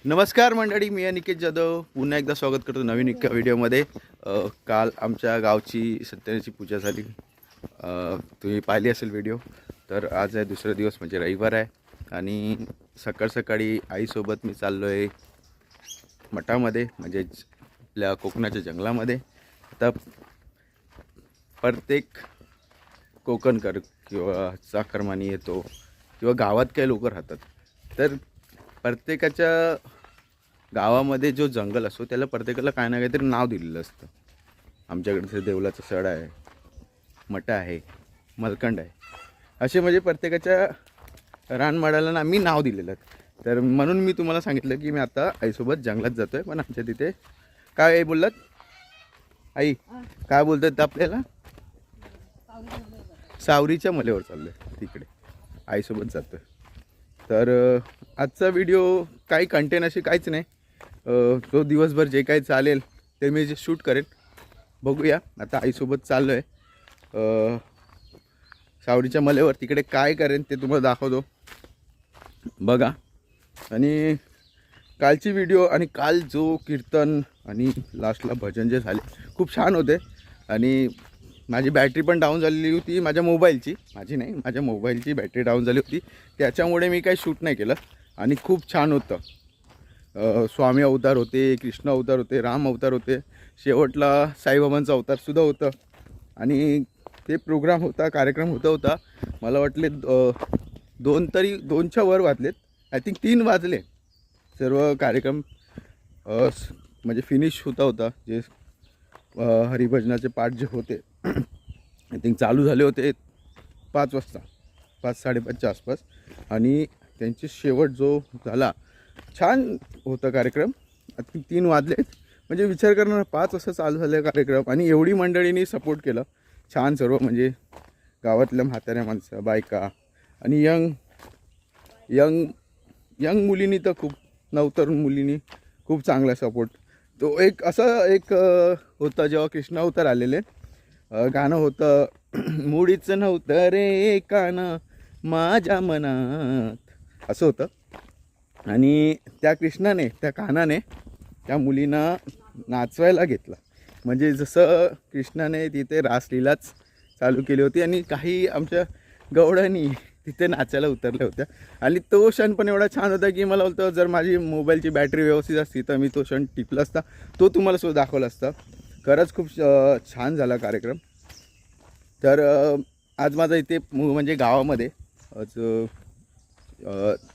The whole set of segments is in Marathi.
नमस्कार मंडळी, मी अनिकेत जाधव पुन्हा एकदा स्वागत करतो नवीन एका व्हिडिओमध्ये. काल आमच्या गावची सत्यनारायणाची पूजा झाली. तुम्ही पाहिली असेल व्हिडिओ. तर आज आहे दुसरा दिवस, म्हणजे रविवार आहे. आणि सकाळ सकाळी आईसोबत मी चाललो आहे मठामध्ये, म्हणजेच आपल्या कोकणाच्या जंगलामध्ये. आता प्रत्येक कोकणकर किंवा चाकरमानी येतो किंवा गावात काही लोक राहतात, तर प्रत्येकाच्या गावामध्ये जो जंगल असतो त्याला प्रत्येकाला काय ना काहीतरी नाव दिलेलं असतं. आमच्याकडे देवलाचा सडा आहे, मटा आहे, मलकंड आहे, असे म्हणजे प्रत्येकाच्या रानमाडाला ना मी नाव दिलेलं आहे. तर म्हणून मी तुम्हाला सांगितलं की मी आता आईसोबत जंगलात जातो आहे. पण आमच्या तिथे काय बोललात आई, काय बोलतात आपल्याला, सावरीच्या मलेवर चाललो आहे, तिकडे आईसोबत जातो आहे. तर आजचा व्हिडिओ काही कंटेंट अशी काहीच नाही. तो दिवसभर जे काही चालेल ते मी जे शूट करेन. बघूया. आता आईसोबत चाललो आहे सावरीच्या मलेवर, तिकडे काय करेन ते तुम्हाला दाखवतो, बघा. आणि कालची व्हिडिओ आणि काल जो कीर्तन आणि लास्टला भजन जे झाले खूप छान होते. आणि माझी बॅटरी पण डाऊन झालेली होती, माझ्या मोबाईलची, माझी नाही, माझ्या मोबाईलची बॅटरी डाऊन झाली होती, त्याच्यामुळे मी काही शूट नाही केलं. आणि खूप छान होतं. स्वामी अवतार होते, कृष्ण अवतार होते, राम अवतार होते, शेवटला साईबाबांचा अवतारसुद्धा होतं. आणि ते प्रोग्राम होता, कार्यक्रम होता. मला वाटले 2च्या वर वाजलेत, आय थिंक 3 वाजले. सर्व कार्यक्रम म्हणजे फिनिश होता. जे हरिभजनाचे पाठ जे होते आय थिंक चालू झाले होते 5 वाजता, 5-5:30च्या आसपास. आणि त्यांचे शेवट जो झाला, छान होता कार्यक्रम. आता 3 वाजलेत, म्हणजे विचार करणार 5 वाजता चालू झाले कार्यक्रम आणि एवढी मंडळींनी सपोर्ट केलं. छान सर्व, म्हणजे गावातल्या म्हाताऱ्या माणसं, बायका आणि यंग मुलींनी तर खूप, नवतरुण मुलींनी खूप चांगला सपोर्ट. तो एक होता जेव्हा कृष्ण अवतार आलेले, गाणं होतं मुळीच नव्हतं रे काना माझ्या मनात, असं होतं. आणि त्या कृष्णाने, त्या कानाने त्या मुलींना नाचवायला घेतला. म्हणजे जसं कृष्णाने तिथे रासलीलाच चालू केली होती आणि काही आमच्या गवळ्यांनी तिथे नाचायला उतरल्या होत्या. आणि तो क्षण पण एवढा छान होता की मला बोलतं, जर माझी मोबाईलची बॅटरी व्यवस्थित असती तर मी तो क्षण टिपला असता, तो तुम्हाला सुद्धा दाखवला असता. खरंच खूप छान झाला कार्यक्रम. तर आज माझा इथे म्हणजे गावामध्ये आज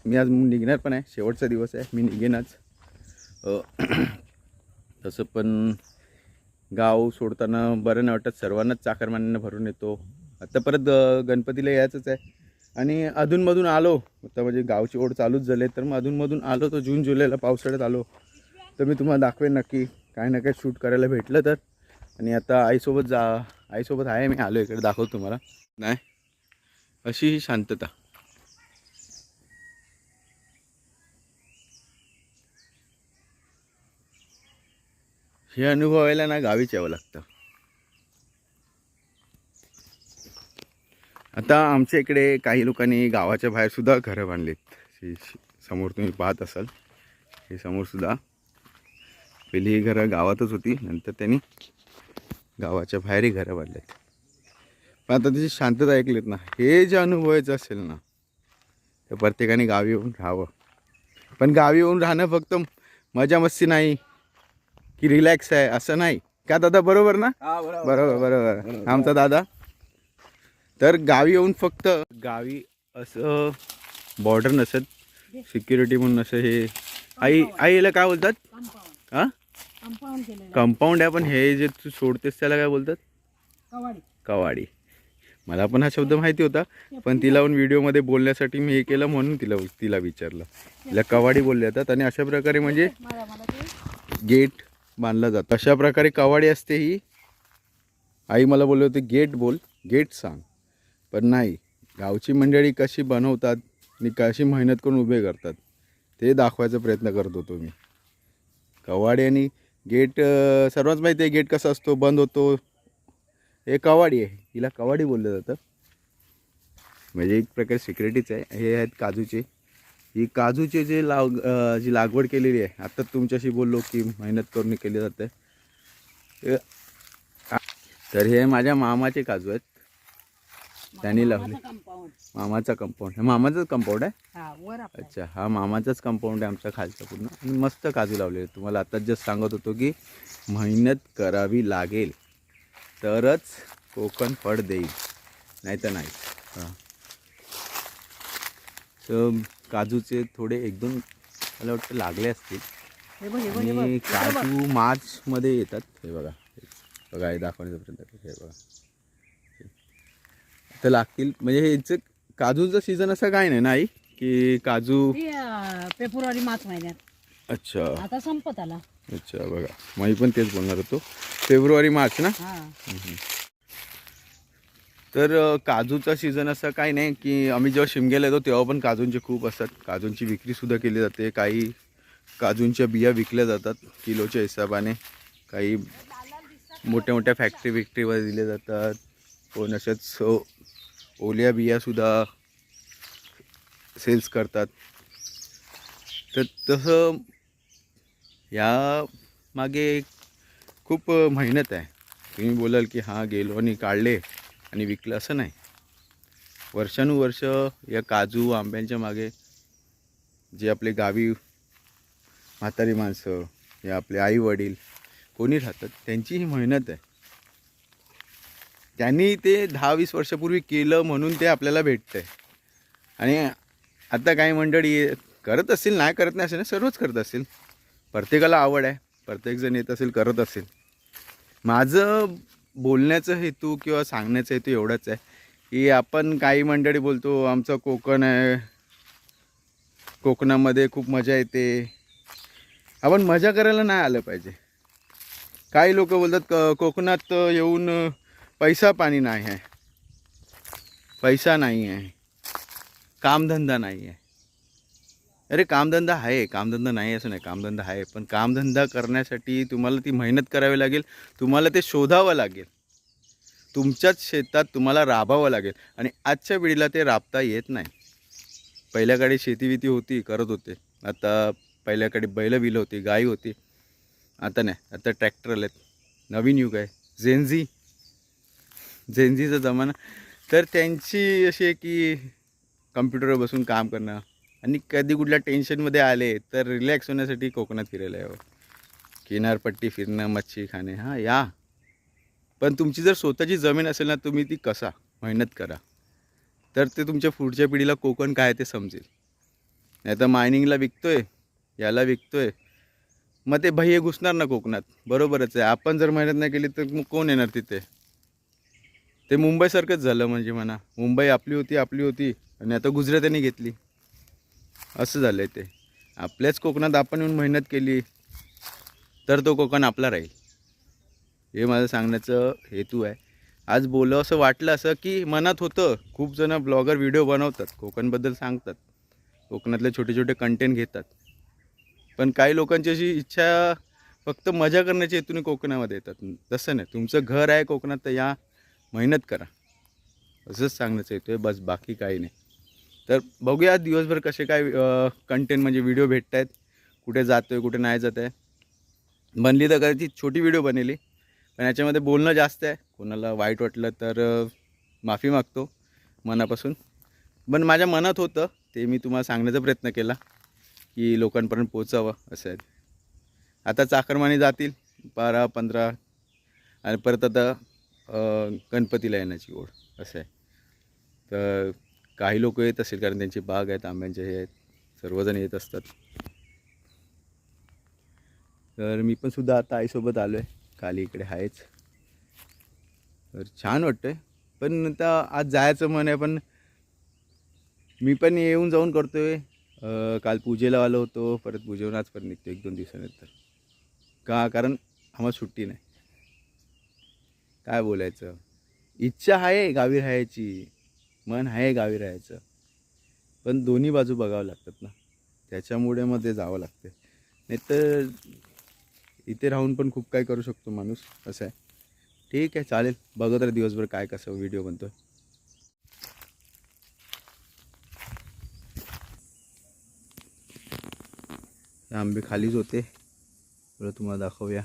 मी आज निघणार पण आहे, शेवटचा दिवस आहे, मी निघेनच. तसं पण गाव सोडताना बरं नाही वाटत, सर्वांनाच चाकरमान्यांना भरून येतो. आता परत गणपतीला यायचंच आहे. आणि अधूनमधून आलो, आता म्हणजे गावची ओढ चालूच झाले, तर मग अधूनमधून आलो तर जून जुलैला पावसाळ्यात आलो तर मी तुम्हाला दाखवेन नक्की, काही ना काही शूट करायला भेटलं तर. आणि आता आईसोबत आहे, मी आलो इकडे, दाखवतो तुम्हाला. नाही, अशी ही शांतता. हे अनुभवायला ना गावीच यावं लागतं. आता आमच्या इकडे काही लोकांनी गावाच्या बाहेर सुद्धा घरं बांधलीत. समोर तुम्ही पाहत असाल, हे समोरसुद्धा पहिली ही घरं गावातच होती, नंतर त्यांनी गावाच्या बाहेरही घरं बांधलीत. पण आता त्याची शांतता ऐकलीत ना, हे जे अनुभवायचं असेल ना, तर प्रत्येकाने गावी येऊन राहावं. पण गावी येऊन राहणं फक्त मजा मस्ती नाही की रिलॅक्स आहे असं नाही का दादा, बरोबर ना? बरोबर आमचा दादा. तर गावी येऊन फक्त गावी असं बॉर्डर नसत, सिक्युरिटी म्हणून असं, हे आईला काय बोलतात, हां कंपाऊंड आहे. पण हे जे तू सोडतेस त्याला काय बोलतात? कवाडी. मला पण हा शब्द माहिती होता, पण तिला पण व्हिडिओमध्ये बोलण्यासाठी मी हे केलं, म्हणून तिला विचारलं. तिला कवाडी बोलले जातात. आणि अशा प्रकारे म्हणजे गेट बांधला जातो, अशा प्रकारे कवाडी असते ही. आई मला बोलले होते गेट बोल, गेट सांग. पण नाही, गावची मंडळी कशी बनवतात आणि कशी मेहनत करून उभे करतात ते दाखवायचा प्रयत्न करत होतो मी. कवाडी आणि गेट सर्वच माहिती आहे, गेट कसा असतो, बंद होतो. हे कवाडी आहे, हिला कवाडी बोललं जातं. म्हणजे एक प्रकारे सिक्युरिटीच आहे. हे आहेत काजूचे, ही काजूची जी लागवड केलेली आहे, आता तुमच्याशी बोललो की मेहनत करून केली जाते. तर हे माझ्या मामाचे काजू आहेत, त्यांनी लावले. मामाचा कंपाऊंड, मामाचाच कंपाऊंड आहे. अच्छा, हा मामाचाच कंपाऊंड आहे आमच्या खालचा पूर्ण. आणि मस्त काजू लावले. तुम्हाला आताच जस्ट सांगत होतो की मेहनत करावी लागेल तरच कोकण फळ देईल, नाही तर नाही. हां, तर काजूचे थोडे 1-2 मला वाटतं लागले असतील. आणि काजू मार्चमध्ये येतात. हे बघा, बघा हे दाखवण्याचा प्रयत्न. हे बघा, तर लागतील. म्हणजे ह्याचं काजूचं सीझन असं काय नाही की काजू फेब्रुवारी मार्च महिन्यात. अच्छा, आता संपत आला. अच्छा, बघा मी पण तेच बोलणार होतो, फेब्रुवारी मार्च ना. तर काजूचा सीझन असं काही नाही की आम्ही जेव्हा शिमग्याला येतो तेव्हा पण काजूंचे खूप असतात. काजूंची विक्रीसुद्धा केली जाते. काही काजूंच्या बिया विकल्या जातात किलोच्या हिशोबाने. काही मोठ्या मोठ्या फॅक्टरीवर दिले जातात. कोण अशाच ओल्या बियासुद्धा सेल्स करतात. तर तसं या मागे खूप मेहनत आहे. तुम्ही बोलाल की हां गेलो आणि काढले आणि विकलं, असं नाही. वर्षानुवर्ष या काजू आंब्यांच्या मागे जे आपले गावी म्हातारी माणसं या आपले आई वडील कोणी राहतात, त्यांची ही मेहनत आहे. त्यांनी ते 10-20 वर्षापूर्वी केलं म्हणून ते आपल्याला भेटतं आहे. आणि आता काही मंडळी करत असतील, नाही करत नाही असेल ना, सर्वच करत असतील. प्रत्येकाला आवड आहे, प्रत्येकजण येत असेल, करत असेल. माझं बोलण्याचं हेतू किंवा सांगण्याचा हेतू एवढाच आहे की आपण काही मंडळी बोलतो आमचं कोकण आहे, कोकणामध्ये खूप मजा येते. आपण मजा करायला नाही आलं पाहिजे. काही लोक बोलतात कोकणात येऊन पैसा पाणी नाही आहे, पैसा नाही आहे, कामधंदा नाही आहे. अरे कामधंदा आहे, कामधंदा नाही असं नाही, कामधंदा आहे. पण कामधंदा करण्यासाठी तुम्हाला ती मेहनत करावी लागेल, तुम्हाला ते शोधावं लागेल, तुमच्याच शेतात तुम्हाला राबावं लागेल. आणि आजच्या पिढीला ते राबता येत नाही. पहिल्या काळी शेतीविती होती, करत होते. आता पहिल्या काळी बैलं बिलं होती, गाई होती. आता नाही, आता ट्रॅक्टर आलेत, नवीन युग आहे, झेनझीचा जमाना. तर त्यांची अशी आहे की कम्प्युटरवर बसून काम करणं. आणि कधी कुठल्या टेन्शनमध्ये आले तर रिलॅक्स होण्यासाठी कोकणात फिरायला यावं, किनारपट्टी फिरणं, मच्छी खाणे. हां या, पण तुमची जर स्वतःची जमीन असेल ना, तुम्ही ती कसा मेहनत करा, तर ते तुमच्या पुढच्या पिढीला कोकण काय ते समजेल. नाही तर मायनिंगला विकतोय, याला विकतोय, मग ते भैये घुसणार ना कोकणात. बरोबरच आहे. आपण जर मेहनत नाही केली तर मग कोण येणार तिथे. ते मुंबईसारखंच झालं. म्हणजे म्हणा, मुंबई आपली होती आणि आता गुजरात्यांनी घेतली, असं झालं आहे. ते आपल्याच कोकणात आपण येऊन मेहनत केली तर तो कोकण आपला राहील. हे माझं सांगण्याचं हेतू आहे. आज बोलावं असं वाटलं, असं की मनात होतं. खूप जण ब्लॉगर व्हिडिओ बनवतात, कोकणबद्दल सांगतात, कोकणातले छोटे छोटे कंटेंट घेतात. पण काही लोकांची अशी इच्छा फक्त मजा करण्याच्या हेतूने कोकणामध्ये येतात. तसं नाही, तुमचं घर आहे कोकणात तर या, मेहनत करा, असंच सांगण्याचं हेतू आहे बस, बाकी काही नाही. तर बघूया दिवसभर कसे काय कंटेंट म्हणजे व्हिडिओ भेटत आहेत, कुठे जातो आहे कुठे नाही जात आहे. बनली तर कधी छोटी व्हिडिओ बनेली, पण याच्यामध्ये बोलणं जास्त आहे. कोणाला वाईट वाटलं तर माफी मागतो मनापासून. पण माझ्या मनात होतं ते मी तुम्हाला सांगण्याचा प्रयत्न केला की लोकांपर्यंत पोचावं, असं आहे. आता चाकरमानी जातील 12-15 आणि परत आता गणपतीला येण्याची ओढ, असं आहे. तर काही लोक येत असेल कारण त्यांची बाग आहेत, आंब्यांचे हे आहेत, सर्वजण येत असतात. तर मी पण सुद्धा आता आईसोबत आलो आहे, खाली इकडे आहेच. तर छान वाटतं आहे. पण आता आज जायचं मन आहे, पण मी पण येऊन जाऊन करतो आहे. काल पूजेला आलो होतो, परत पूजेवरून आज परत निघतो 1-2 दिवसानंतर. कारण आम्हाला सुट्टी नाही. काय बोलायचं, इच्छा आहे गावी राहायची, मन आहे गावी राहायचं, पण दोन्ही बाजू बघावं लागतात ना, त्याच्यामुळे मग ते जावं लागते. नाही तर इथे राहून पण खूप काय करू शकतो माणूस, असं आहे. ठीक आहे, चालेल. बघत राहा दिवसभर काय कसं व्हिडिओ बनतो. आंबे खालीच होते, बरं तुम्हाला दाखवूया.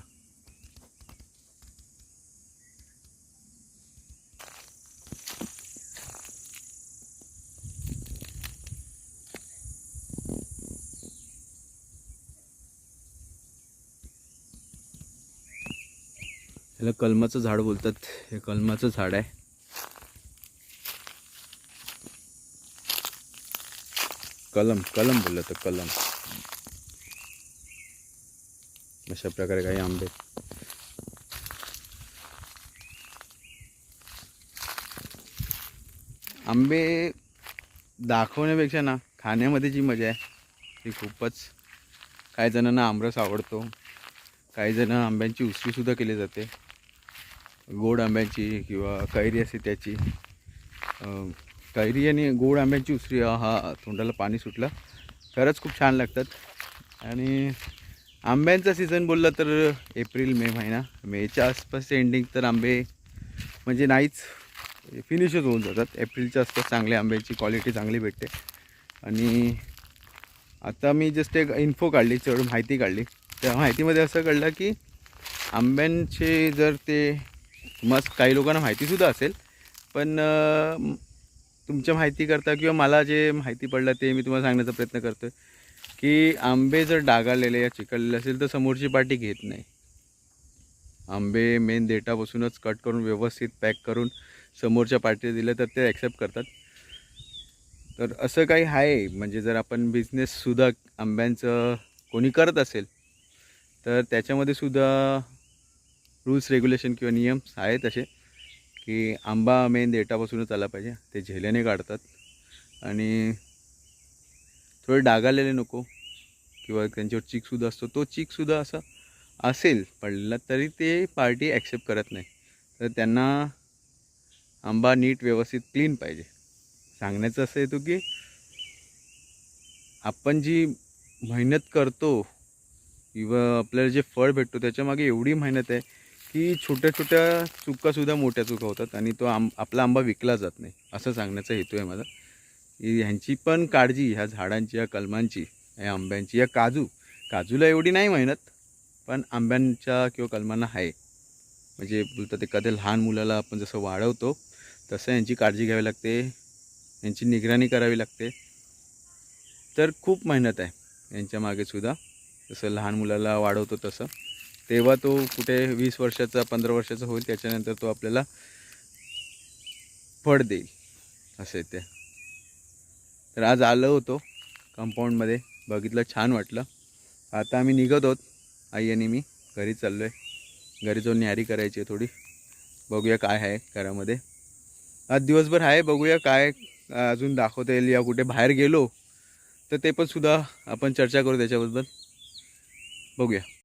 याला कलमाचं झाड बोलतात. हे कलमाचं झाड आहे. कलम कलम बोललं तर कलम. अशा प्रकारे काही आंबे. आंबे दाखवण्यापेक्षा ना खाण्यामध्ये जी मजा आहे ती खूपच. काही जणांना आमरस आवडतो, काही जण आंब्यांची उसळीसुद्धा केली जाते, गोड आंब्यांची किंवा कैरी असते त्याची. कैरी आणि गोड आंब्यांची उसळी, हा तोंडाला पाणी सुटलं. खरंच खूप छान लागतात. आणि आंब्यांचा सीझन बोलला तर एप्रिल मे महिना, मेच्या आसपासचे एंडिंग तर आंबे म्हणजे नाहीच, फिनिशच होऊन जातात. एप्रिलच्या आसपास चांगल्या आंब्याची क्वालिटी चांगली भेटते. आणि आता मी जस्ट एक इन्फो काढली, चढ माहिती काढली. त्या माहितीमध्ये असं कळलं की आंब्यांचे जर ते मस्त, काही लोकांना माहितीसुद्धा असेल, पण तुमच्या माहितीकरता किंवा मला जे माहिती पडलं ते मी तुम्हाला सांगण्याचा प्रयत्न करतो आहे की आंबे जर डागाळलेले या चिकटलेले असेल तर समोरची पार्टी घेत नाही. आंबे मेन देठापासूनच कट करून व्यवस्थित पॅक करून समोरच्या पार्टीला दिलं तर ते ॲक्सेप्ट करतात. तर असं काही आहे. म्हणजे जर आपण बिझनेससुद्धा आंब्यांचं कोणी करत असेल तर त्याच्यामध्ये सुद्धा रूल्स रेग्युलेशन किंवा नियम आहेत असे की आंबा मेन देठापासूनच आला पाहिजे. ते झेल्याने काढतात आणि थोडे डागालेले नको, किंवा त्यांच्यावर चीकसुद्धा असतो, तो चीकसुद्धा असा असेल पडलेला तरी ते पार्टी ॲक्सेप्ट करत नाही. तर त्यांना आंबा नीट व्यवस्थित क्लीन पाहिजे. सांगण्याचं असं येतो की आपण जी मेहनत करतो किंवा आपल्याला जे फळ भेटतो त्याच्यामागे एवढी मेहनत आहे की छोट्या छोट्या चुकासुद्धा मोठ्या चुका होतात आणि तो आपला आंबा विकला जात नाही, असं सांगण्याचा हेतू आहे माझा. ह्यांची पण काळजी, ह्या झाडांची, या कलमांची, या आंब्यांची, या काजूला एवढी नाही मेहनत, पण आंब्यांच्या किंवा कलमांना आहे. म्हणजे बोलतात एखाद्या लहान मुलाला आपण जसं वाढवतो तसं यांची काळजी घ्यावी लागते, यांची निगराणी करावी लागते. तर खूप मेहनत आहे यांच्या मागेसुद्धा. जसं लहान मुलाला वाढवतो तसं, तेव्हा तो कुठे 20 वर्षाचा 15 वर्षाचा होईल, त्याच्यानंतर तो आपल्याला फळ देईल, असं आहे ते. तर आज आलो होतो कंपाऊंडमध्ये, बघितलं, छान वाटलं. आता आम्ही निघत आहोत, आई आणि मी घरी चाललो आहे. घरी जाऊन न्यारी करायची आहे थोडी. बघूया काय आहे घरामध्ये. आज दिवसभर आहे, बघूया काय अजून दाखवता येईल. या कुठे बाहेर गेलो तर ते पण सुद्धा आपण चर्चा करू त्याच्याबद्दल. बघूया.